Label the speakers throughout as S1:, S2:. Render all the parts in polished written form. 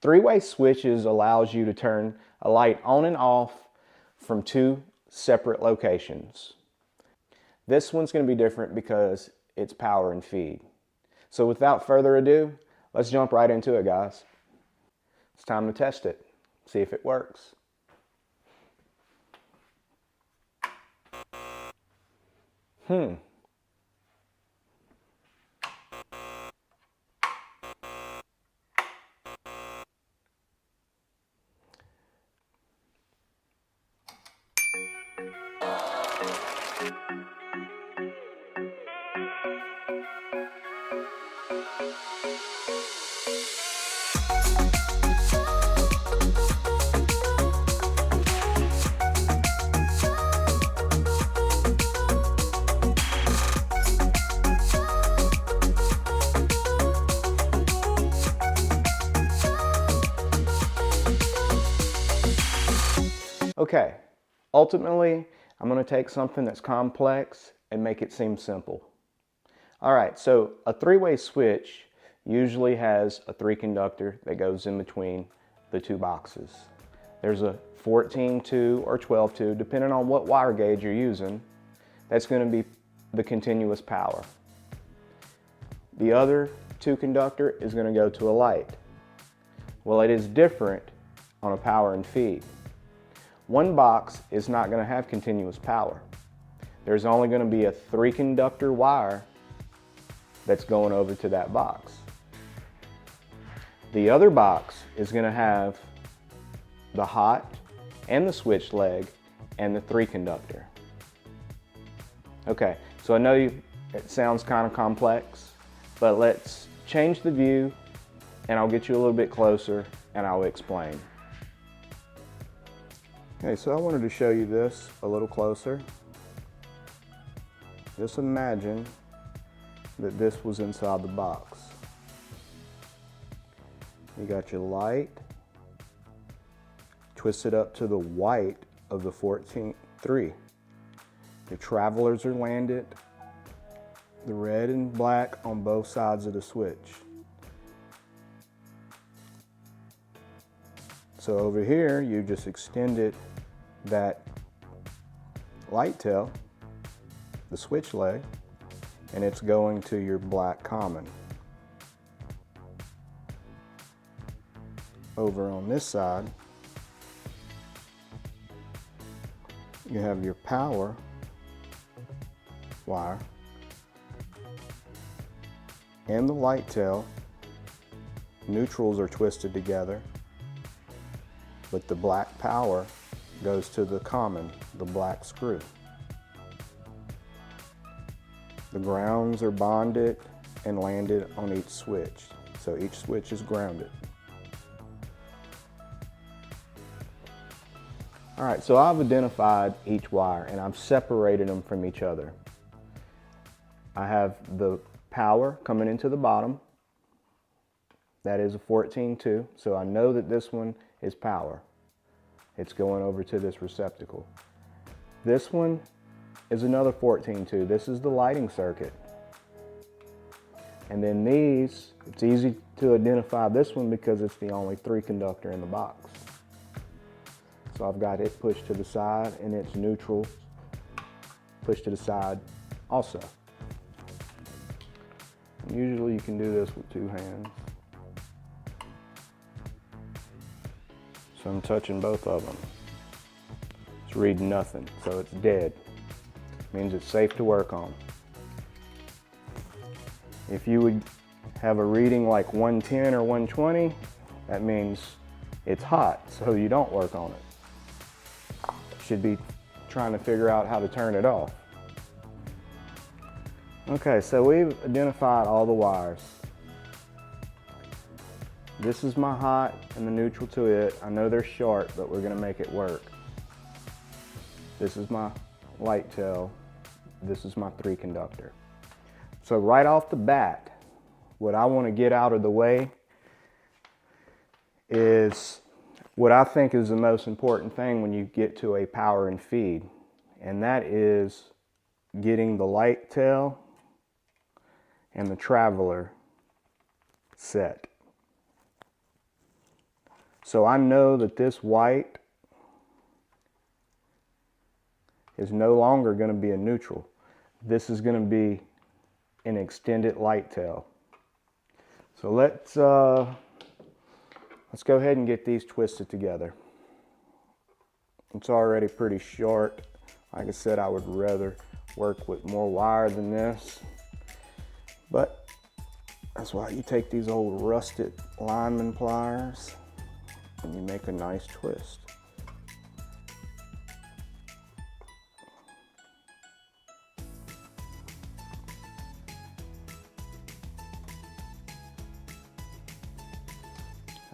S1: Three-way switches allows you to turn a light on and off from two separate locations. This one's going to be different because it's power and feed. So without further ado, let's jump right into it, guys. It's time to test it, see if it works. Okay, ultimately, I'm going to take something that's complex and make it seem simple. All right, so a three-way switch usually has a 3-conductor that goes in between the two boxes. There's a 14-2 or 12-2, depending on what wire gauge you're using. That's going to be the continuous power. The other 2-conductor is going to go to a light. Well, it is different on a power and feed. One box is not going to have continuous power. There's only going to be a 3-conductor wire that's going over to that box. The other box is going to have the hot and the switch leg and the 3-conductor. Okay, so I know it sounds kind of complex, but let's change the view and I'll get you a little bit closer and I'll explain. Okay, so I wanted to show you this a little closer. Just imagine that this was inside the box. You got your light twisted up to the white of the 14-3. The travelers are landed, the red and black on both sides of the switch. So over here, you just extended that light tail, the switch leg, and it's going to your black common. Over on this side, you have your power wire and the light tail. Neutrals are twisted together, but the black power goes to the common, the black screw. The grounds are bonded and landed on each switch, so each switch is grounded. All right, so I've identified each wire and I've separated them from each other. I have the power coming into the bottom. That is a 14-2, so I know that this one is power. It's going over to this receptacle. This one is another 14-2. This is the lighting circuit. And then these, it's easy to identify this one because it's the only 3-conductor in the box. So I've got it pushed to the side and its neutral pushed to the side also. Usually you can do this with 2 hands. So I'm touching both of them. It's reading nothing, so it's dead. Means it's safe to work on. If you would have a reading like 110 or 120, that means it's hot, so you don't work on it. Should be trying to figure out how to turn it off. Okay, so we've identified all the wires. This is my hot and the neutral to it. I know they're short, but we're gonna make it work. This is my light tail. This is my 3-conductor. So right off the bat, what I want to get out of the way is what I think is the most important thing when you get to a power and feed, and that is getting the light tail and the traveler set. So I know that this white is no longer going to be a neutral. This is going to be an extended light tail. So let's go ahead and get these twisted together. It's already pretty short. Like I said, I would rather work with more wire than this, but that's why you take these old rusted lineman pliers and you make a nice twist.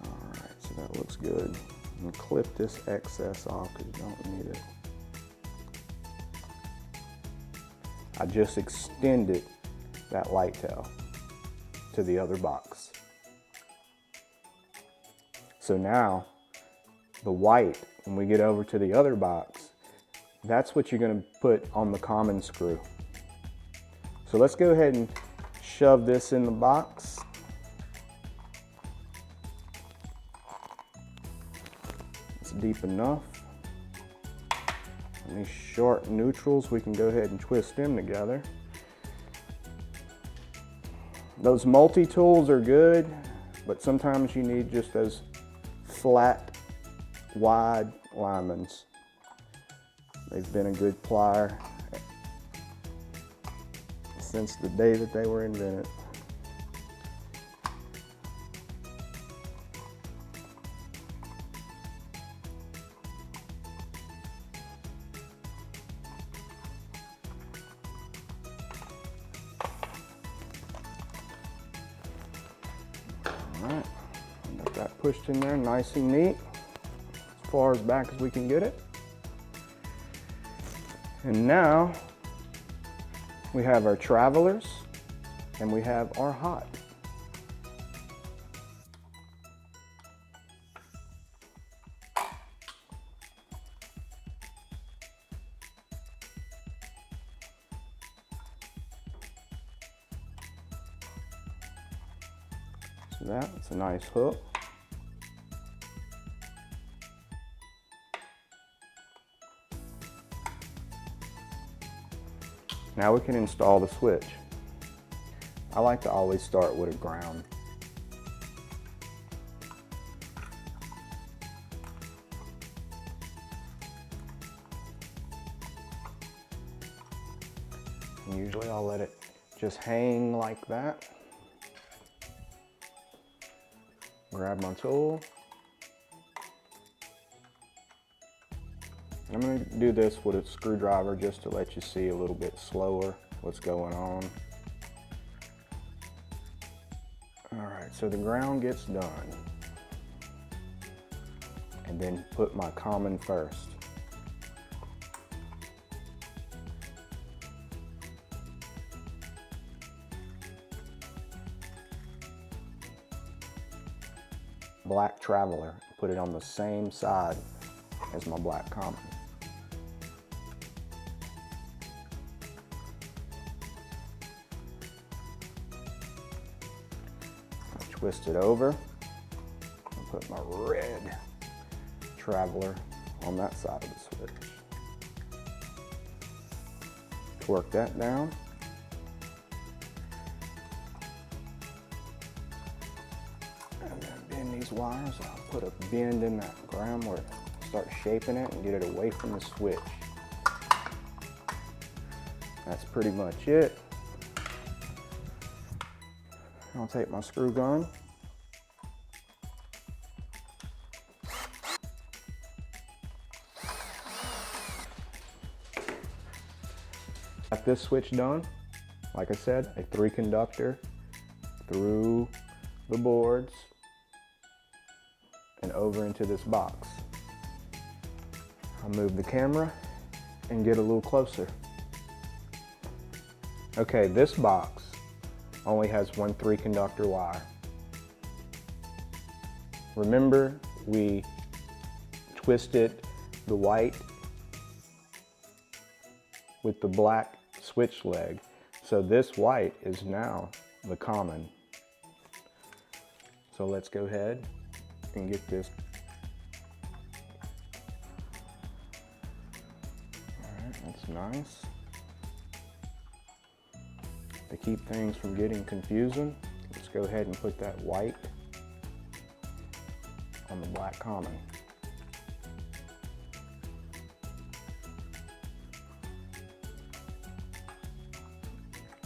S1: Alright, so that looks good. And clip this excess off because you don't need it. I just extended that light tail to the other box. So now the white, when we get over to the other box, that's what you're going to put on the common screw. So let's go ahead and shove this in the box. It's deep enough. And these short neutrals, we can go ahead and twist them together. Those multi-tools are good, but sometimes you need just those flat, wide linemans. They've been a good plier since the day that they were invented. Alright, got that pushed in there nice and neat, as far as back as we can get it. And now we have our travelers and we have our hot. So that's a nice hook. Now we can install the switch. I like to always start with a ground. And usually I'll let it just hang like that. Grab my tool. I'm going to do this with a screwdriver just to let you see a little bit slower what's going on. Alright, so the ground gets done. And then put my common first. Black Traveler, put it on the same side as my black common. Twist it over and put my red Traveler on that side of the switch. Torque that down. And then bend these wires. I'll put a bend in that ground where start shaping it and get it away from the switch. That's pretty much it. I'll take my screw gun. Got this switch done. Like I said, a 3 conductor through the boards and over into this box. I'll move the camera and get a little closer. Okay, this box only has one 3 conductor wire. Remember, we twisted the white with the black switch leg. So this white is now the common. So let's go ahead and get this nice. To keep things from getting confusing, let's go ahead and put that white on the black common.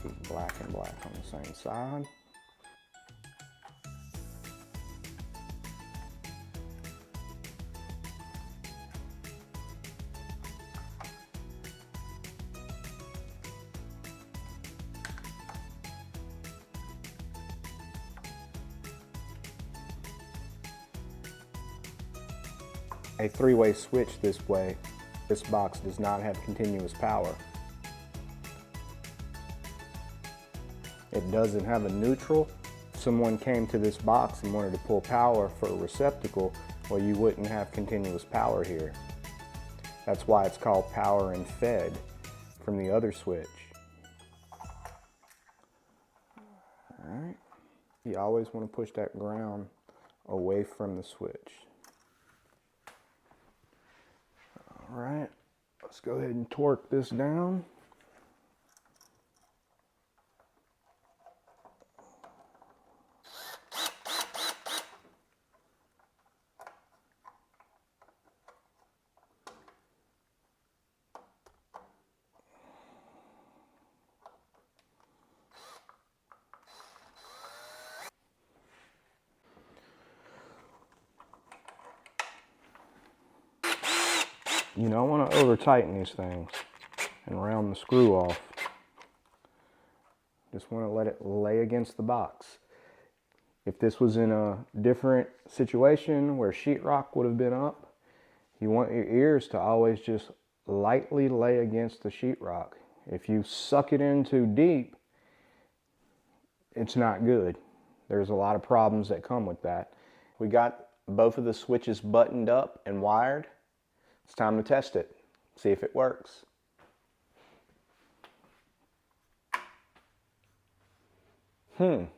S1: Keep black and black on the same side. A three-way switch this way, this box does not have continuous power. It doesn't have a neutral. If someone came to this box and wanted to pull power for a receptacle, well, you wouldn't have continuous power here. That's why it's called power and fed from the other switch. All right. You always want to push that ground away from the switch. All right, let's go ahead and torque this down. You don't want to over tighten these things and round the screw off. Just want to let it lay against the box. If this was in a different situation where sheetrock would have been up, you want your ears to always just lightly lay against the sheetrock. If you suck it in too deep, it's not good. There's a lot of problems that come with that. We got both of the switches buttoned up and wired. It's time to test it, see if it works. I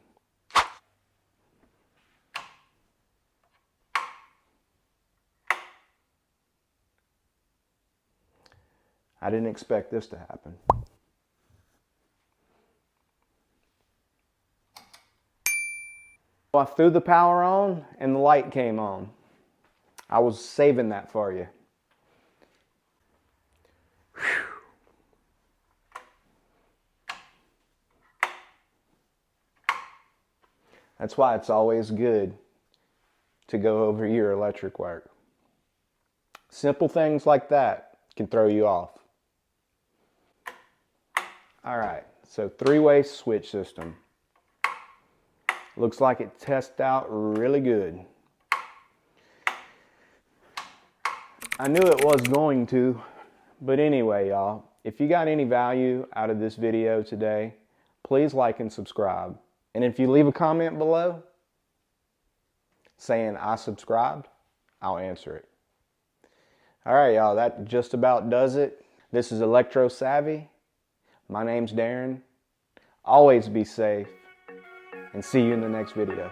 S1: didn't expect this to happen. I threw the power on and the light came on. I was saving that for you. That's why it's always good to go over your electric work. Simple things like that can throw you off. All right, so three-way switch system. Looks like it tests out really good. I knew it was going to, but anyway, y'all, if you got any value out of this video today, please like and subscribe. And if you leave a comment below saying I subscribed, I'll answer it. All right, y'all, that just about does it. This is Electro Savvy. My name's Darren. Always be safe, and see you in the next video.